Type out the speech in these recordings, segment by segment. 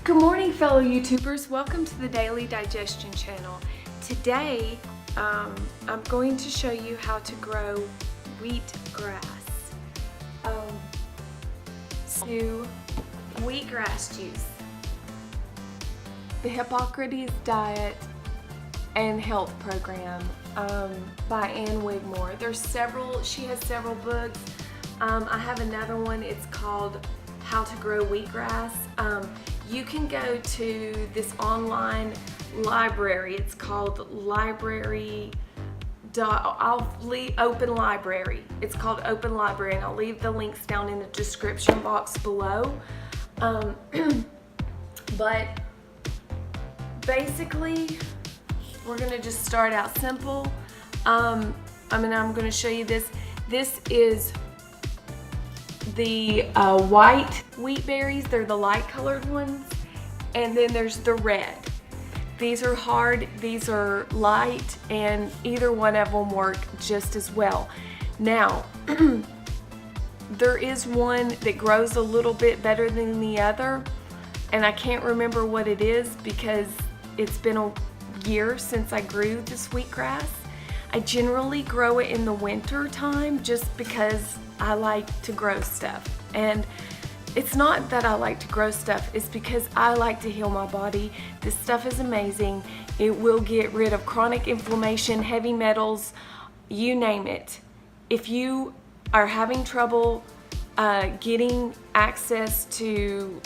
Good morning, fellow YouTubers. Welcome to the Daily Digestion channel. Today, I'm going to show you how to grow wheatgrass. Wheatgrass juice. The Hippocrates Diet and Health Program by Ann Wigmore. She has several books. I have another one. It's called How to Grow Wheatgrass. You can go to this online library. It's called Open Library. It's called Open Library, and I'll leave the links down in the description box below. But basically, we're gonna just start out simple. I'm gonna show you this. This is the white wheat berries. They're the light colored ones, and then there's the red. These are hard, these are light, and either one of them work just as well. Now, there is one that grows a little bit better than the other, and I can't remember what it is because it's been a year since I grew this wheatgrass. I generally grow it in the winter time just because I like to grow stuff. And it's not that I like to grow stuff, it's because I like to heal my body. This stuff is amazing. It will get rid of chronic inflammation, heavy metals, you name it. If you are having trouble getting access to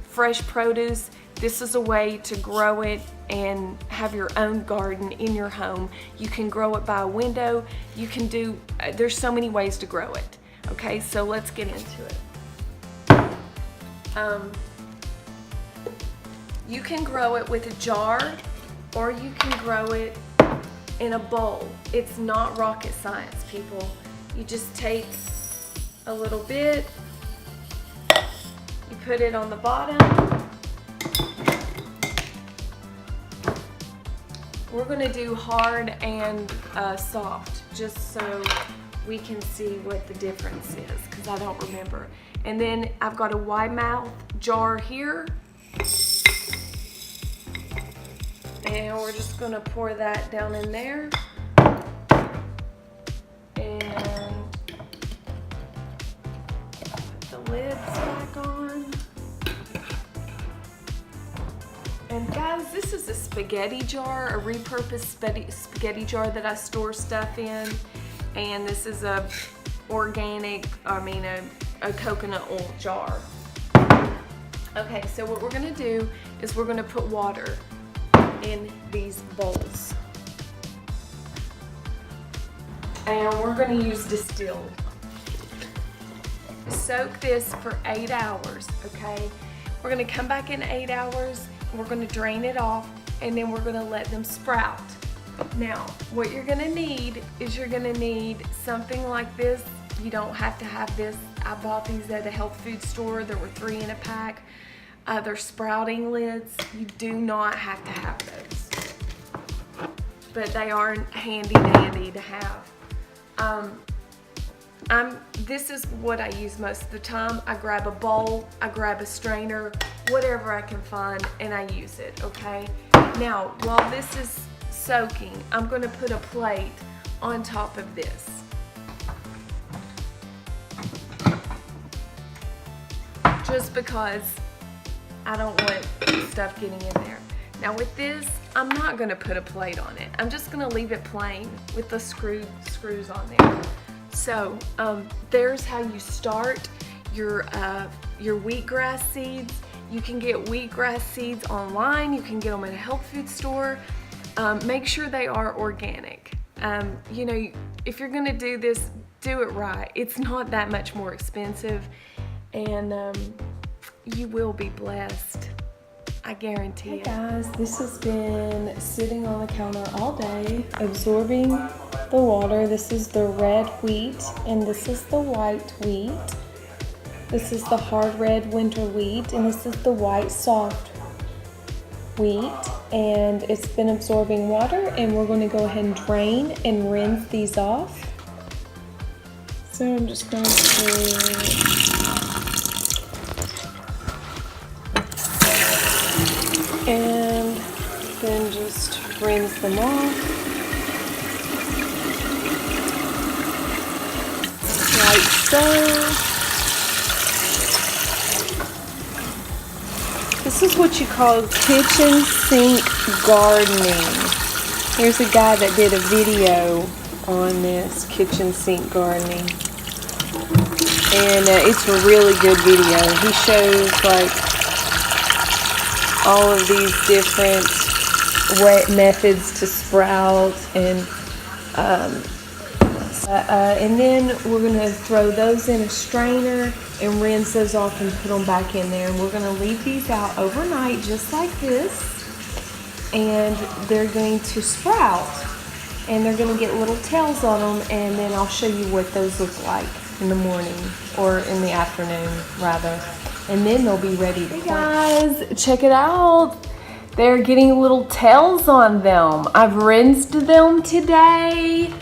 fresh produce, this is a way to grow it and have your own garden in your home. You can grow it by a window. You can do, there's so many ways to grow it. Okay, so let's get into it. You can grow it with a jar, or you can grow it in a bowl. It's not rocket science, people. You just take a little bit, you put it on the bottom. We're gonna do hard and soft, just so we can see what the difference is, because I don't remember. And then I've got a wide mouth jar here. And we're just gonna pour that down in there. And put the lids back on. And guys, this is a spaghetti jar, a repurposed spaghetti jar that I store stuff in. And this is a organic, a coconut oil jar. Okay, so what we're gonna do is we're gonna put water in these bowls. And we're gonna use distilled. Soak this for 8 hours, okay? We're gonna come back in 8 hours, and we're gonna drain it off, and then we're gonna let them sprout. Now, what you're gonna need is you're gonna need something like this. You don't have to have this. I bought these at a health food store. There were 3 in a pack. They're sprouting lids. You do not have to have those, but they are handy dandy to have. This is what I use most of the time. I grab a bowl, I grab a strainer, whatever I can find, and I use it, okay? Now, while this is soaking, I'm gonna put a plate on top of this. Just because I don't want stuff getting in there. Now with this, I'm not gonna put a plate on it. I'm just gonna leave it plain with the screws on there. So there's how you start your wheatgrass seeds. You can get wheatgrass seeds online. You can get them at a health food store. Make sure they are organic. You know, if you're gonna do this, do it right. It's not that much more expensive, and you will be blessed. I guarantee it. Hey guys, this has been sitting on the counter all day, absorbing the water. This is the red wheat, and this is the white wheat. This is the hard red winter wheat, and this is the white soft wheat. And it's been absorbing water, and we're going to go ahead and drain and rinse these off. So I'm just going to rinse them off. Like so. This is what you call kitchen sink gardening. Here's a guy that did a video on this kitchen sink gardening. And it's a really good video. He shows like all of these different methods to sprout, and then we're going to throw those in a strainer and rinse those off and put them back in there. And we're going to leave these out overnight just like this, and they're going to sprout, and they're going to get little tails on them, and then I'll show you what those look like in the morning, or in the afternoon rather, and then they'll be ready to plant. Hey guys, check it out. They're getting little tails on them. I've rinsed them today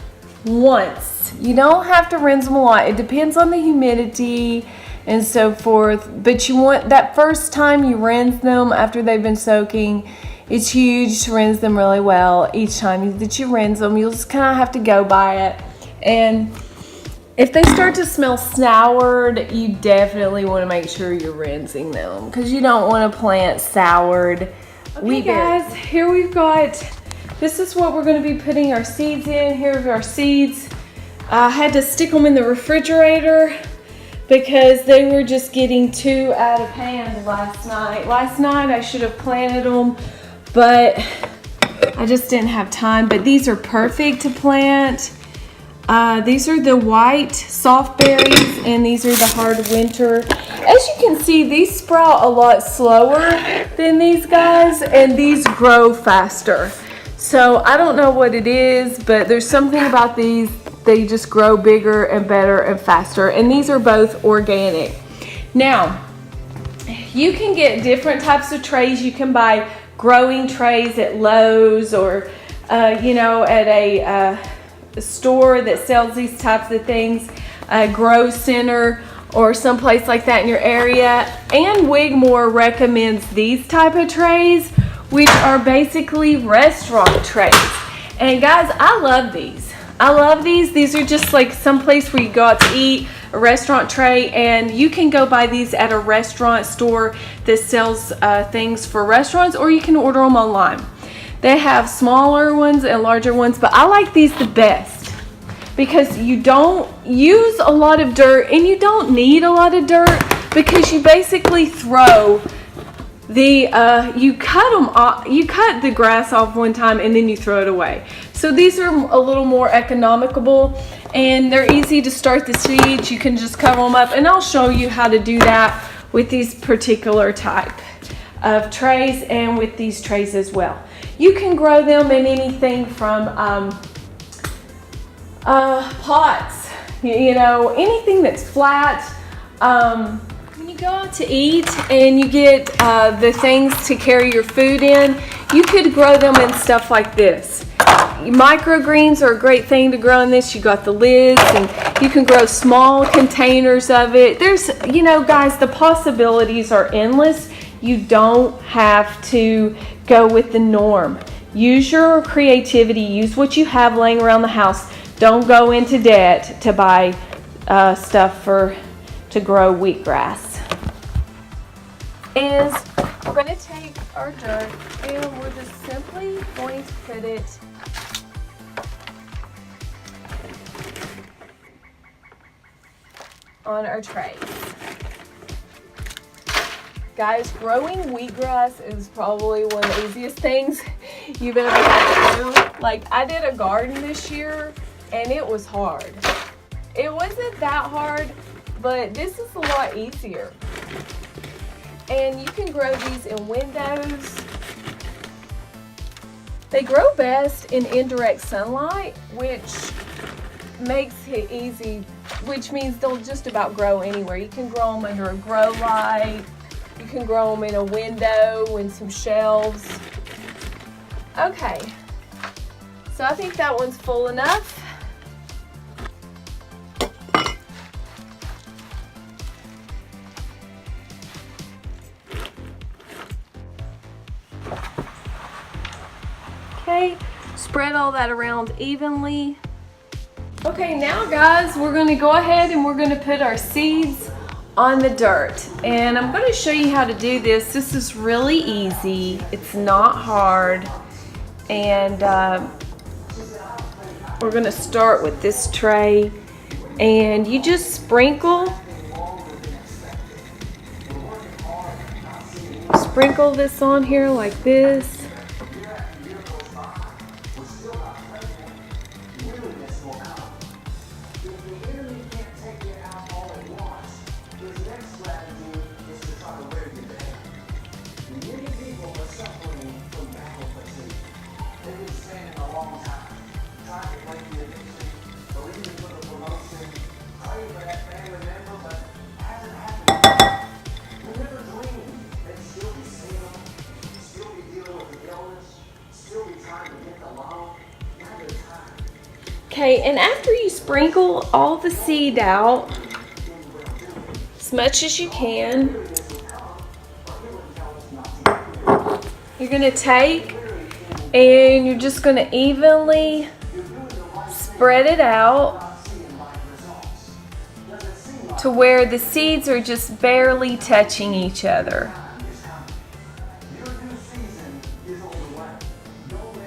once. You don't have to rinse them a lot. It depends on the humidity and so forth, but you want that first time you rinse them after they've been soaking, it's huge to rinse them really well. Each time that you rinse them, you'll just kind of have to go by it. And if they start to smell soured, you definitely want to make sure you're rinsing them, because you don't want to plant soured wheat berries. Guys, here we've got, this is what we're going to be putting our seeds in. Here's our seeds. I had to stick them in the refrigerator because they were just getting too out of hand last night. Last night I should have planted them, but I just didn't have time. But these are perfect to plant. These are the white soft berries, and these are the hard winter. As you can see, these sprout a lot slower than these guys, and these grow faster. So I don't know what it is, but there's something about these. They just grow bigger and better and faster, and these are both organic. Now, you can get different types of trays. You can buy growing trays at Lowe's, or you know, at a store that sells these types of things, a grow center or someplace like that in your area. And Wigmore recommends these type of trays, which are basically restaurant trays. And guys, I love these. I love these. These are just like someplace where you go out to eat, a restaurant tray, and you can go buy these at a restaurant store that sells things for restaurants, or you can order them online. They have smaller ones and larger ones, but I like these the best because you don't use a lot of dirt, and you don't need a lot of dirt, because you basically throw the you cut the grass off one time and then you throw it away. So these are a little more economical, and they're easy to start the seeds. You can just cover them up, and I'll show you how to do that with these particular type of trays and with these trays as well. You can grow them in anything from pots, you know, anything that's flat. When you go out to eat and you get the things to carry your food in, you could grow them in stuff like this. Microgreens are a great thing to grow in this. You got the lids, and you can grow small containers of it. There's, you know, guys, the possibilities are endless. You don't have to go with the norm. Use your creativity. Use what you have laying around the house. Don't go into debt to buy stuff to grow wheatgrass. Is we're going to take our dirt, and we're just simply going to put it on our trays. Guys, growing wheatgrass is probably one of the easiest things you've ever had to do. Like, I did a garden this year, and it was hard. It wasn't that hard, but this is a lot easier. And you can grow these in windows. They grow best in indirect sunlight, which makes it easy, which means they'll just about grow anywhere. You can grow them under a grow light. You can grow them in a window in some shelves. Okay, so I think that one's full enough. Okay, spread all that around evenly. Okay, now guys, we're gonna go ahead and we're gonna put our seeds on the dirt. And I'm gonna show you how to do this. This is really easy. It's not hard. And we're gonna start with this tray. And you just sprinkle this on here like this. Okay, and after you sprinkle all the seed out, as much as you can, you're gonna take and you're just gonna evenly spread it out to where the seeds are just barely touching each other.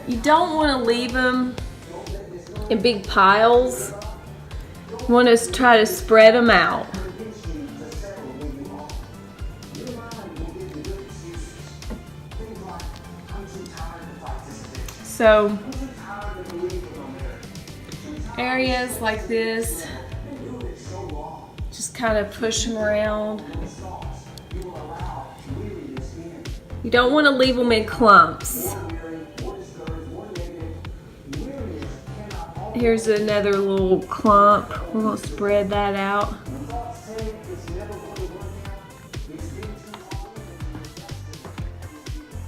You don't want to leave them in big piles. You want to try to spread them out. So areas like this, just kind of push them around. You don't want to leave them in clumps. Here's another little clump. We're going to spread that out.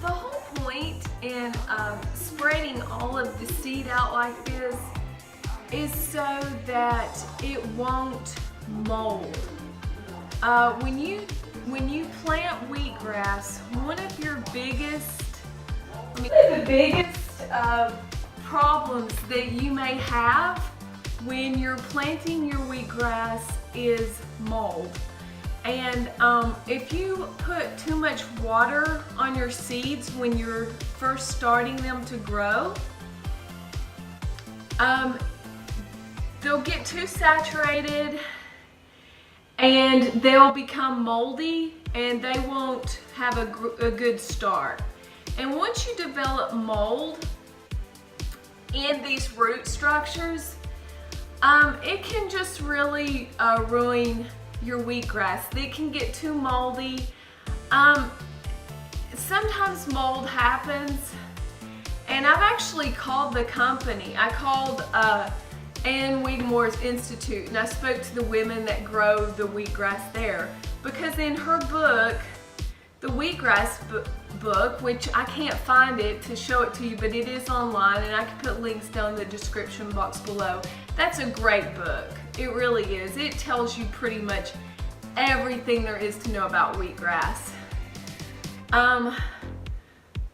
The whole point in spreading all of the seed out like this is so that it won't mold. When you plant wheatgrass, one of the biggest problems that you may have when you're planting your wheatgrass is mold. And if you put too much water on your seeds when you're first starting them to grow, they'll get too saturated and they'll become moldy and they won't have a good start. And once you develop mold in these root structures, it can just really ruin your wheatgrass. It can get too moldy. Sometimes mold happens, and I've actually called the company. I called Ann Wigmore's Institute, and I spoke to the women that grow the wheatgrass there, because in her book, the wheatgrass book, which I can't find it to show it to you, but it is online, and I can put links down in the description box below. That's a great book. It really is. It tells you pretty much everything there is to know about wheatgrass.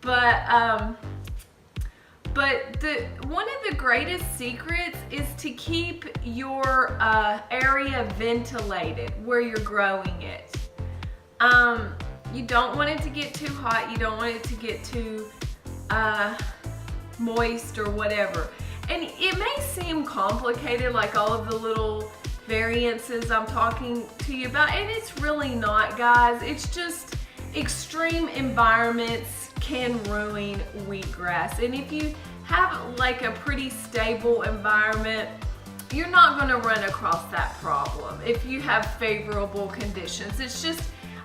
But one of the greatest secrets is to keep your area ventilated where you're growing it. You don't want it to get too hot. You don't want it to get too moist or whatever. And it may seem complicated, like all of the little variances I'm talking to you about, and it's really not, guys. It's just extreme environments can ruin wheatgrass. And if you have like a pretty stable environment, you're not going to run across that problem if you have favorable conditions. It's just,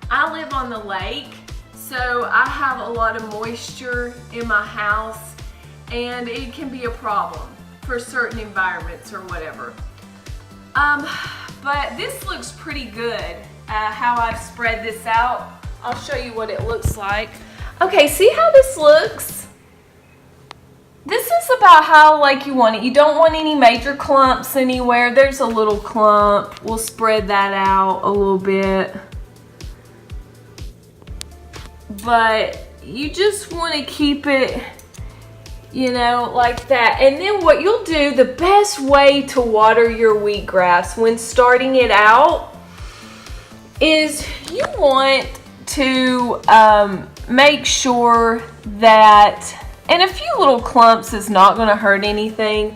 I live on the lake, so I have a lot of moisture in my house, and it can be a problem for certain environments or whatever. But this looks pretty good, how I've spread this out. I'll show you what it looks like. Okay, see how this looks? This is about how like you want it. You don't want any major clumps anywhere. There's a little clump. We'll spread that out a little bit. But you just want to keep it you know, like that. And then what you'll do, the best way to water your wheatgrass when starting it out is you want to make sure that, and a few little clumps is not going to hurt anything,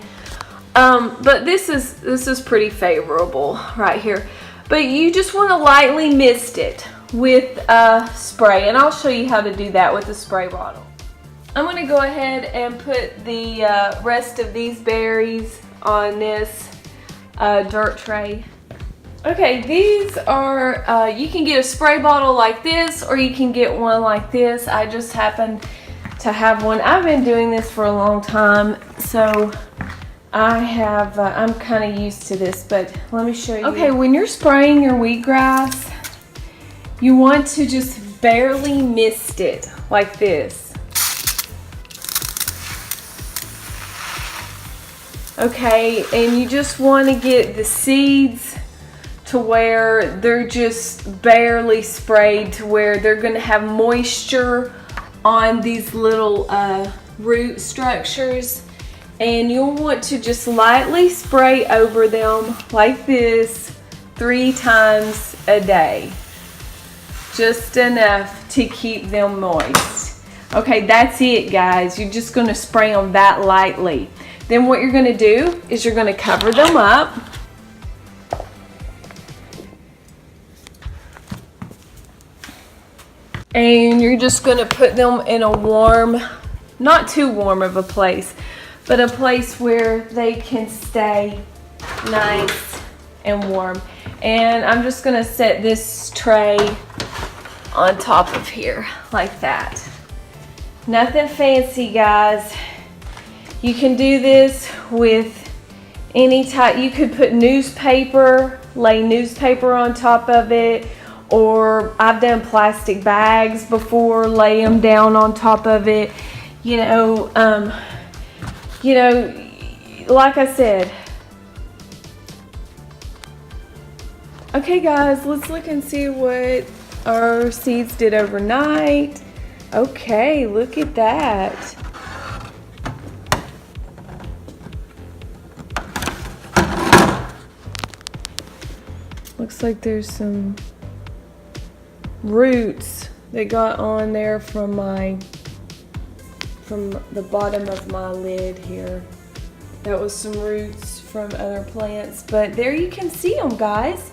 but this is pretty favorable right here. But you just want to lightly mist it with a spray, and I'll show you how to do that with a spray bottle. I'm going to go ahead and put the rest of these berries on this dirt tray. Okay, these are, you can get a spray bottle like this, or you can get one like this. I just happen to have one. I've been doing this for a long time, so I'm kind of used to this, but let me show you. Okay, when you're spraying your wheatgrass, you want to just barely mist it like this. Okay, and you just want to get the seeds to where they're just barely sprayed, to where they're going to have moisture on these little root structures. And you'll want to just lightly spray over them like this 3 times a day. Just enough to keep them moist. Okay, that's it, guys. You're just going to spray them that lightly. Then what you're going to do is you're going to cover them up. And you're just going to put them in a warm, not too warm of a place, but a place where they can stay nice and warm. And I'm just going to set this tray on top of here like that. Nothing fancy, guys. You can do this with any type. You could put newspaper, lay newspaper on top of it, or I've done plastic bags before, lay them down on top of it. You know, like I said. Okay, guys, let's look and see what our seeds did overnight. Okay, look at that. Looks like there's some roots that got on there from the bottom of my lid here. That was some roots from other plants, but there you can see them, guys.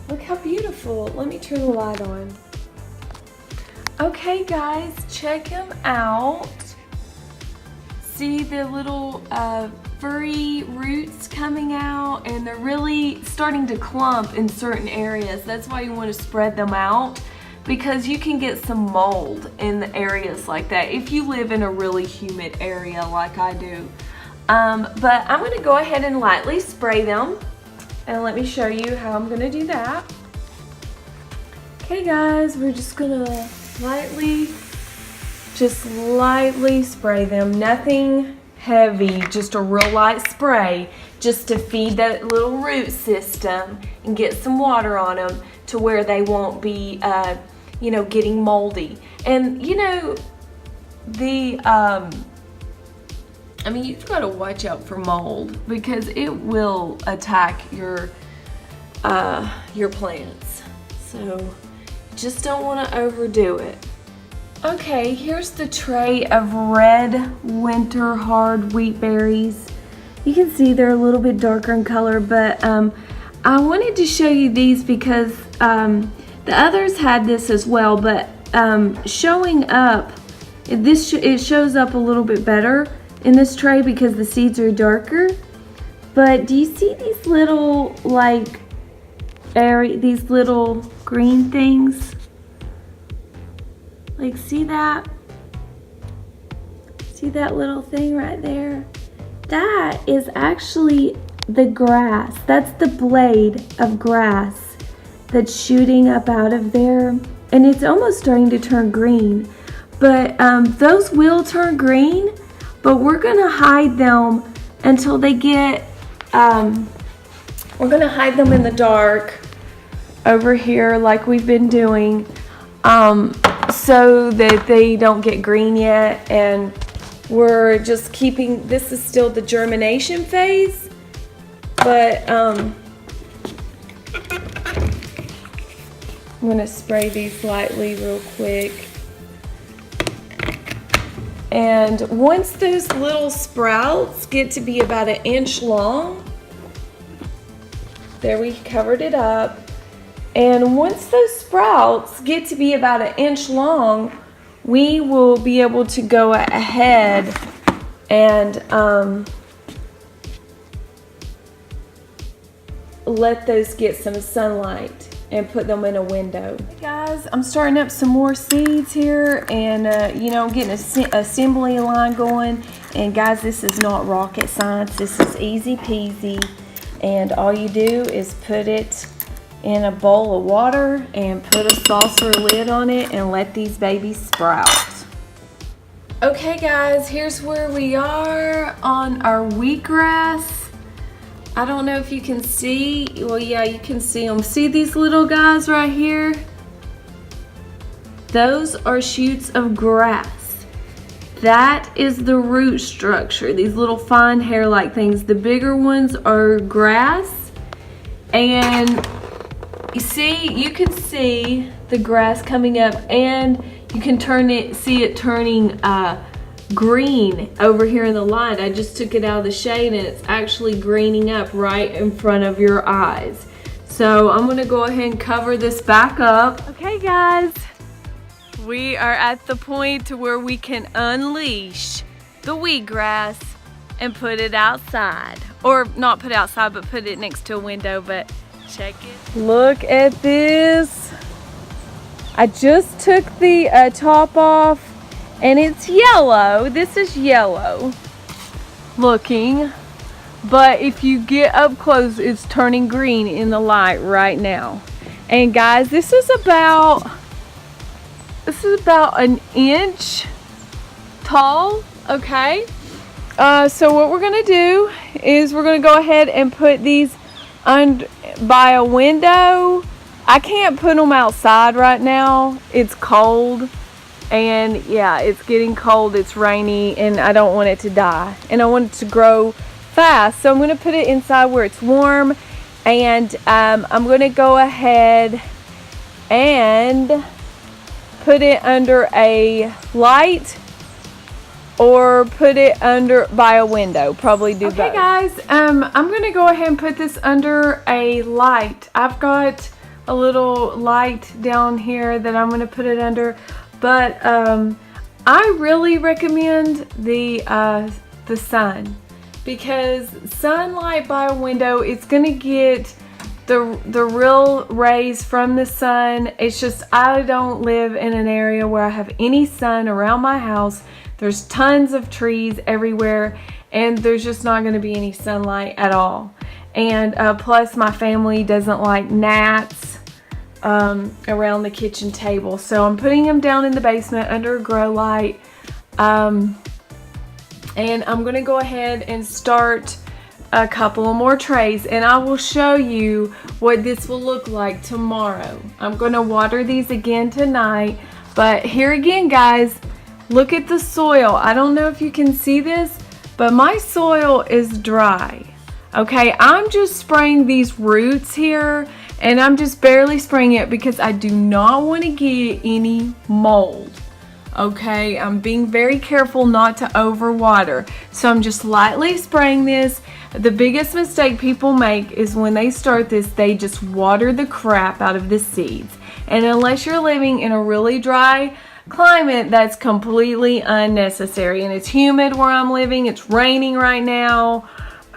Look how beautiful. Let me turn the light on. Okay, guys, check them out. See the little furry roots coming out, and they're really starting to clump in certain areas. That's why you want to spread them out, because you can get some mold in the areas like that if you live in a really humid area like I do. But I'm going to go ahead and lightly spray them, and let me show you how I'm going to do that. Okay, guys, we're just going to lightly spray them. Nothing heavy, just a real light spray, just to feed that little root system and get some water on them to where they won't be getting moldy. And you've got to watch out for mold, because it will attack your plants. So just don't want to overdo it. Okay, here's the tray of red winter hard wheat berries. You can see they're a little bit darker in color, but I wanted to show you these because the others had this as well, but showing up, it shows up a little bit better in this tray because the seeds are darker. But do you see these little these little green things? Like, see that? See that little thing right there? That is actually the grass. That's the blade of grass that's shooting up out of there. And it's almost starting to turn green. But those will turn green, but we're gonna hide them until they get, we're gonna hide them in the dark over here like we've been doing. So that they don't get green yet, and we're just keeping, this is still the germination phase, but I'm gonna spray these lightly real quick. And once those little sprouts get to be about 1 inch long, there, we covered it up. And once those sprouts get to be about 1 inch long, we will be able to go ahead and let those get some sunlight and put them in a window. Hey guys, I'm starting up some more seeds here, and you know, getting an assembly line going. And guys, this is not rocket science. This is easy peasy, and all you do is put it in a bowl of water and put a saucer lid on it and let these babies sprout. Okay guys, here's where we are on our wheatgrass. I don't know if you can see, well yeah, you can see them. See these little guys right here? Those are shoots of grass. That is the root structure, these little fine hair-like things. The bigger ones are grass, and you can see the grass coming up, and you can see it turning green over here in the light. I just took it out of the shade, and it's actually greening up right in front of your eyes. So I'm gonna go ahead and cover this back up. Okay guys, we are at the point to where we can unleash the wheatgrass and put it outside. Or not put it outside, but put it next to a window. But check it. Look at this. I just took the top off, and it's yellow. This is yellow looking, but if you get up close, it's turning green in the light right now. And guys, this is about 1 inch tall. Okay, so what we're gonna do is we're gonna go ahead and put these by a window. I can't put them outside right now. It's cold, and yeah, it's getting cold, it's rainy, and I don't want it to die, and I want it to grow fast. So I'm going to put it inside where it's warm, and I'm going to go ahead and put it under a light, or put it under by a window. Probably do both. Okay guys, I'm going to go ahead and put this under a light. I've got a little light down here that I'm going to put it under, but I really recommend the sun, because sunlight by a window, it's going to get the real rays from the sun. It's just, I don't live in an area where I have any sun around my house. There's tons of trees everywhere, and there's just not going to be any sunlight at all. And plus my family doesn't like gnats around the kitchen table, so I'm putting them down in the basement under a grow light, and I'm gonna go ahead and start a couple of more trays, and I will show you what this will look like tomorrow. I'm gonna water these again tonight, but here again guys, look at the soil. I don't know if you can see this, but my soil is dry. Okay, I'm just spraying these roots here, and I'm just barely spraying it because I do not want to get any mold. Okay, I'm being very careful not to overwater. So I'm just lightly spraying this. The biggest mistake people make is when they start this, they just water the crap out of the seeds. And unless you're living in a really dry climate, that's completely unnecessary. And it's humid where I'm living. It's raining right now.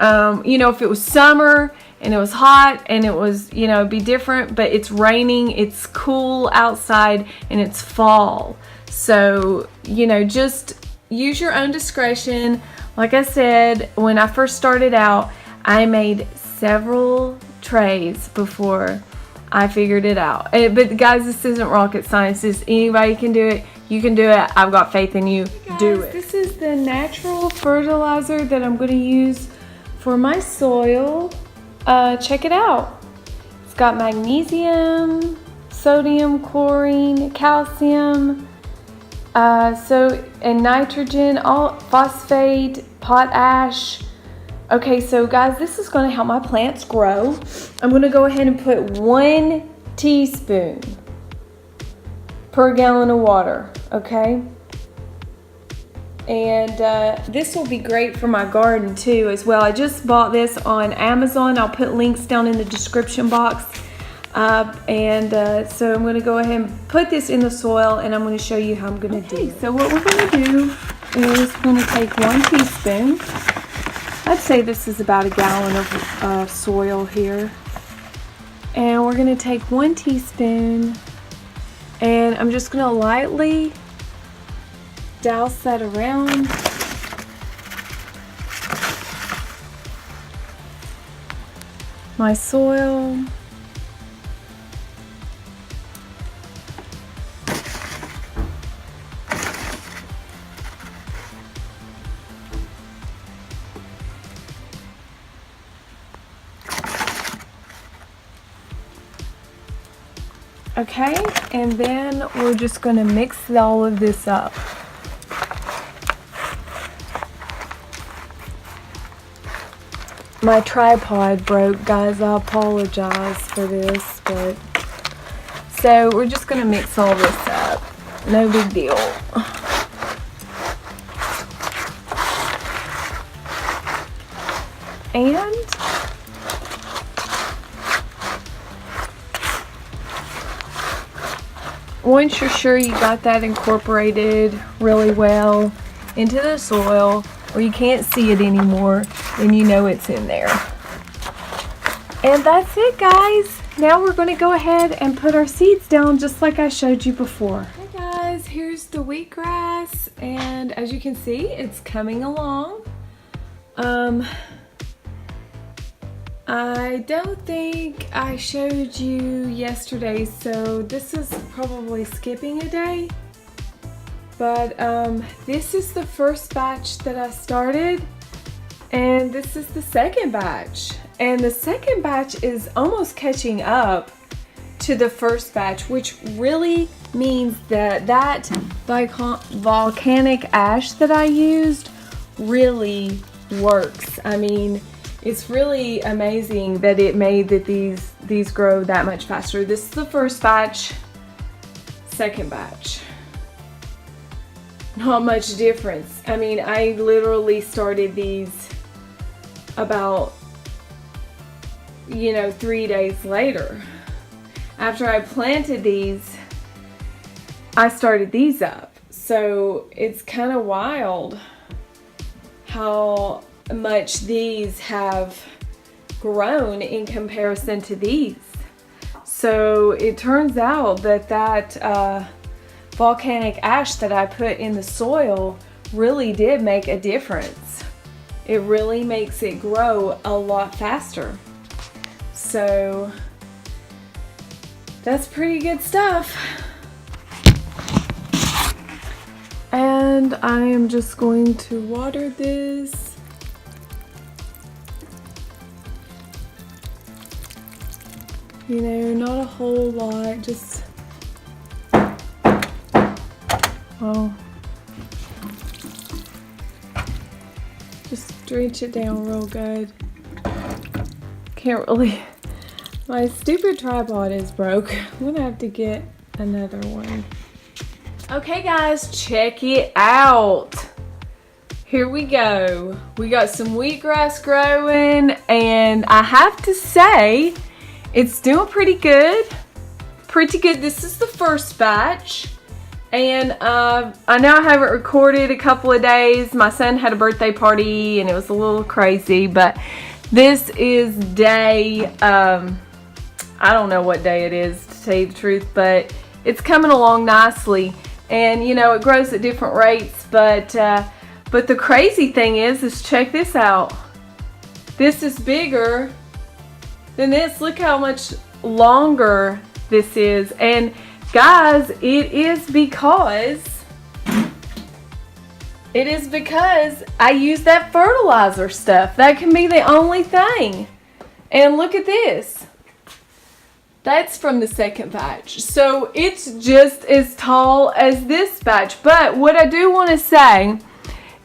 You know, if it was summer and it was hot and it was, you know, it'd be different, but it's raining, it's cool outside, and it's fall. So, you know, just use your own discretion. Like I said, when I first started out, I made several trays before I figured it out. But guys, this isn't rocket science. This, anybody can do it. You can do it. I've got faith in you. Hey guys, do it. This is the natural fertilizer that I'm going to use for my soil. Check it out. It's got magnesium, sodium, chlorine, calcium, And nitrogen, all phosphate, potash. Okay, so guys, this is going to help my plants grow. I'm going to go ahead and put 1 teaspoon per gallon of water, okay? And this will be great for my garden too as well. I just bought this on Amazon. I'll put links down in the description box. So I'm going to go ahead and put this in the soil, and I'm going to show you how I'm going to do. So what we're going to do is we're going to take 1 teaspoon. I'd say this is about a gallon of soil here. And we're going to take 1 teaspoon, and I'm just going to lightly douse that around. My soil. Okay, and then we're just going to mix all of this up. My tripod broke, guys. I apologize for this, but so we're just going to mix all this up. No big deal. And once you're sure you got that incorporated really well into the soil, or you can't see it anymore, then you know it's in there. And that's it, guys. Now we're going to go ahead and put our seeds down just like I showed you before. Hey guys, here's the wheatgrass, and as you can see, it's coming along. I don't think I showed you yesterday, so this is probably skipping a day. But this is the first batch that I started, and this is the second batch. And the second batch is almost catching up to the first batch, which really means that that volcanic ash that I used really works. I mean, it's really amazing that it made that these grow that much faster. This is the first batch, second batch. Not much difference. I mean, I literally started these about, 3 days later. After I planted these, I started these up. So it's kind of wild how much these have grown in comparison to these. So it turns out that volcanic ash that I put in the soil really did make a difference. It really makes it grow a lot faster. So that's pretty good stuff. And I am just going to water this. Not a whole lot, just, well, just drench it down real good. Can't really, my stupid tripod is broke. I'm gonna have to get another one. Okay guys, check it out. Here we go. We got some wheatgrass growing, and I have to say, it's doing pretty good. This is the first batch. And I know I haven't recorded a couple of days. My son had a birthday party and it was a little crazy. But this is day, I don't know what day it is to tell you the truth. But it's coming along nicely. And it grows at different rates. But the crazy thing is check this out. This is bigger than this. Look how much longer this is. And guys, it is because I use that fertilizer stuff. That can be the only thing. And look at this. That's from the second batch. So it's just as tall as this batch. But what I do want to say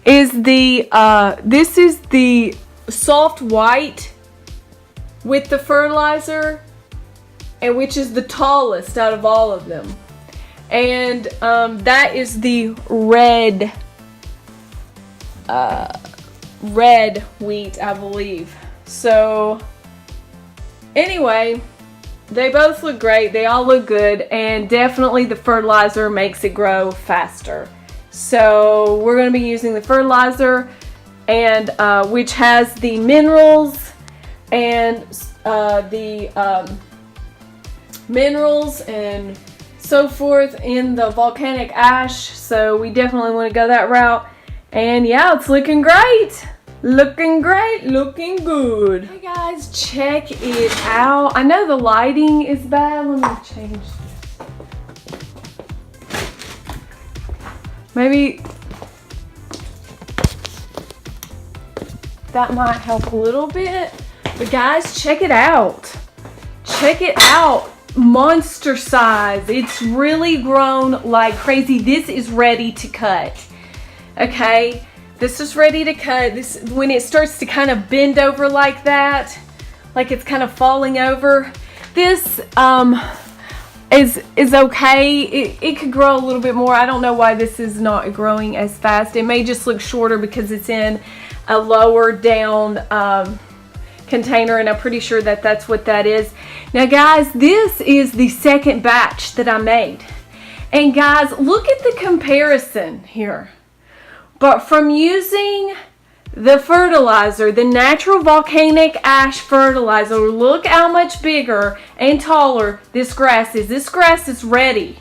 is this is the soft white with the fertilizer, and which is the tallest out of all of them. And that is the red wheat, I believe. So anyway, they both look great. They all look good, and definitely the fertilizer makes it grow faster. So we're going to be using the fertilizer, and which has the minerals and minerals and so forth in the volcanic ash. So we definitely want to go that route. And yeah, it's looking great. Looking great, looking good. Hey guys, check it out. I know the lighting is bad. Let me change this. Maybe that might help a little bit. But guys, check it out. Check it out. Monster size. It's really grown like crazy. This is ready to cut. Okay, this is ready to cut. This, when it starts to kind of bend over like that, like it's kind of falling over, this is okay. It could grow a little bit more. I don't know why this is not growing as fast. It may just look shorter because it's in a lower down container, and I'm pretty sure that that's what that is. Now guys, this is the second batch that I made, and guys, look at the comparison here. But from using the fertilizer, the natural volcanic ash fertilizer, look how much bigger and taller this grass is. This grass is ready.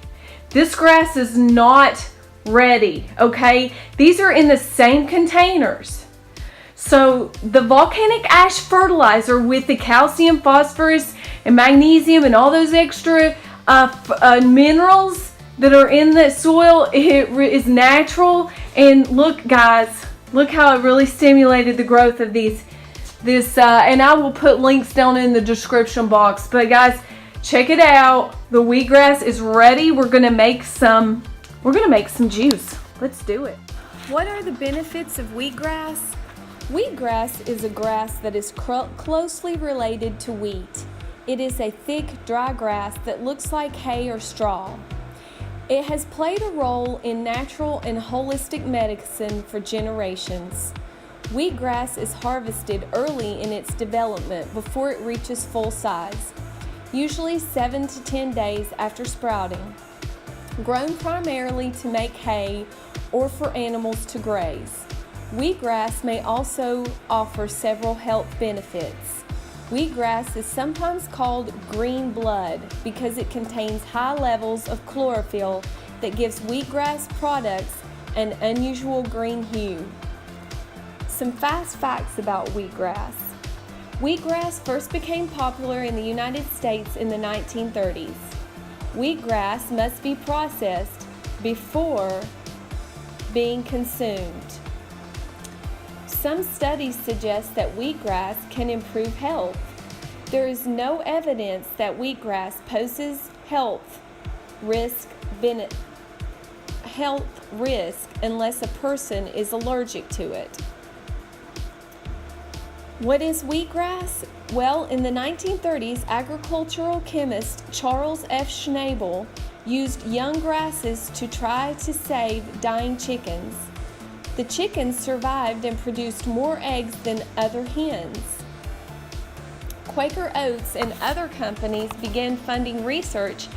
This grass is not ready, okay? These are in the same containers. So the volcanic ash fertilizer with the calcium, phosphorus, and magnesium and all those extra minerals that are in the soil, it is natural. And look guys, look how it really stimulated the growth of these. And I will put links down in the description box. But guys, check it out. The wheatgrass is ready. We're gonna make some juice. Let's do it. What are the benefits of wheatgrass? Wheatgrass is a grass that is closely related to wheat. It is a thick, dry grass that looks like hay or straw. It has played a role in natural and holistic medicine for generations. Wheatgrass is harvested early in its development before it reaches full size, usually 7 to 10 days after sprouting. Grown primarily to make hay or for animals to graze, wheatgrass may also offer several health benefits. Wheatgrass is sometimes called green blood because it contains high levels of chlorophyll that gives wheatgrass products an unusual green hue. Some fast facts about wheatgrass. Wheatgrass first became popular in the United States in the 1930s. Wheatgrass must be processed before being consumed. Some studies suggest that wheatgrass can improve health. There is no evidence that wheatgrass poses health risk unless a person is allergic to it. What is wheatgrass? Well, in the 1930s, agricultural chemist Charles F. Schnabel used young grasses to try to save dying chickens. The chickens survived and produced more eggs than other hens. Quaker Oats and other companies began funding research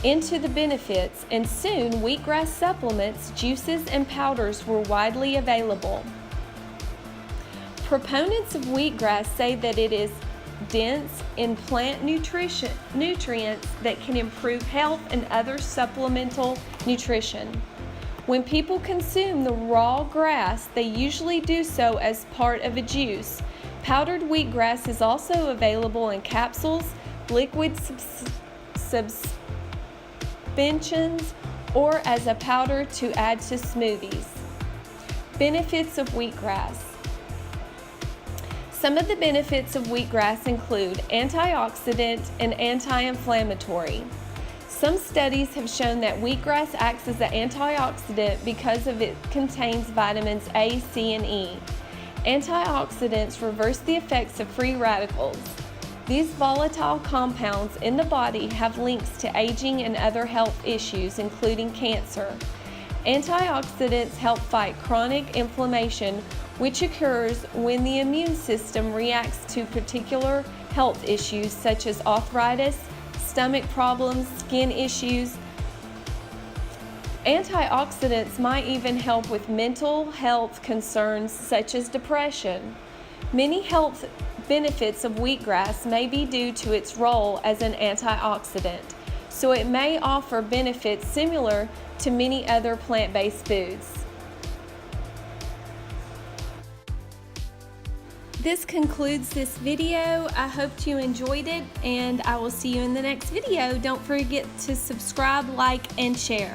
into the benefits, and soon wheatgrass supplements, juices, and powders were widely available. Proponents of wheatgrass say that it is dense in plant nutrients that can improve health and other supplemental nutrition. When people consume the raw grass, they usually do so as part of a juice. Powdered wheatgrass is also available in capsules, liquid suspensions, or as a powder to add to smoothies. Benefits of wheatgrass. Some of the benefits of wheatgrass include antioxidant and anti-inflammatory. Some studies have shown that wheatgrass acts as an antioxidant because it contains vitamins A, C, and E. Antioxidants reverse the effects of free radicals. These volatile compounds in the body have links to aging and other health issues, including cancer. Antioxidants help fight chronic inflammation, which occurs when the immune system reacts to particular health issues such as arthritis, stomach problems, skin issues. Antioxidants might even help with mental health concerns such as depression. Many health benefits of wheatgrass may be due to its role as an antioxidant, so it may offer benefits similar to many other plant-based foods. This concludes this video. I hope you enjoyed it, and I will see you in the next video. Don't forget to subscribe, like, and share.